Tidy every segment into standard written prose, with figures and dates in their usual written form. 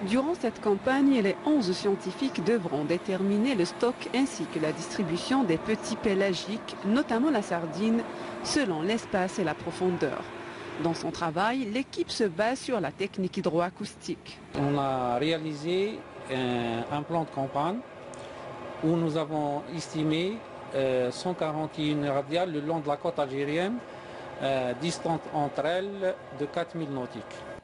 Durant cette campagne, les 11 scientifiques devront déterminer le stock ainsi que la distribution des petits pélagiques, notamment la sardine, selon l'espace et la profondeur. Dans son travail, l'équipe se base sur la technique hydroacoustique. On a réalisé un plan de campagne où nous avons estimé 141 radiales le long de la côte algérienne, distante entre elles de 4000 nautiques.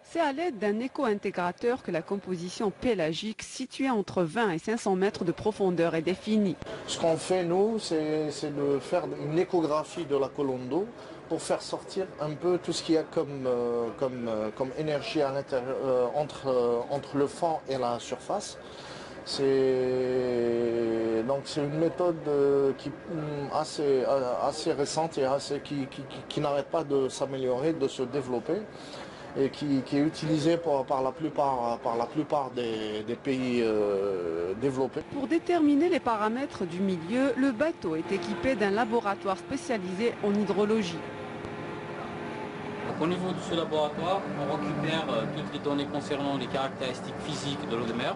C'est à l'aide d'un éco-intégrateur que la composition pélagique située entre 20 et 500 mètres de profondeur est définie. Ce qu'on fait, nous, c'est de faire une échographie de la colonne d'eau pour faire sortir un peu tout ce qu'il y a comme énergie à l'intérieur, entre le fond et la surface. C'est une méthode qui est assez récente et qui n'arrête pas de s'améliorer, de se développer, et qui est utilisée par la plupart des pays développés. Pour déterminer les paramètres du milieu, le bateau est équipé d'un laboratoire spécialisé en hydrologie. Donc, au niveau de ce laboratoire, on récupère toutes les données concernant les caractéristiques physiques de l'eau de mer,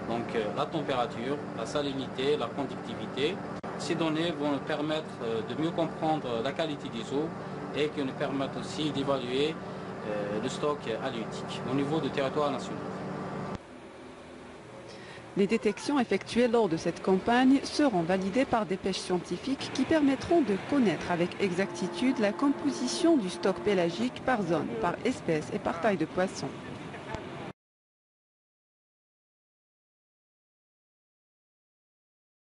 donc la température, la salinité, la conductivité. Ces données vont nous permettre de mieux comprendre la qualité des eaux et qui nous permettent aussi d'évaluer le stock halieutique au niveau du territoire national. Les détections effectuées lors de cette campagne seront validées par des pêches scientifiques qui permettront de connaître avec exactitude la composition du stock pélagique par zone, par espèce et par taille de poisson.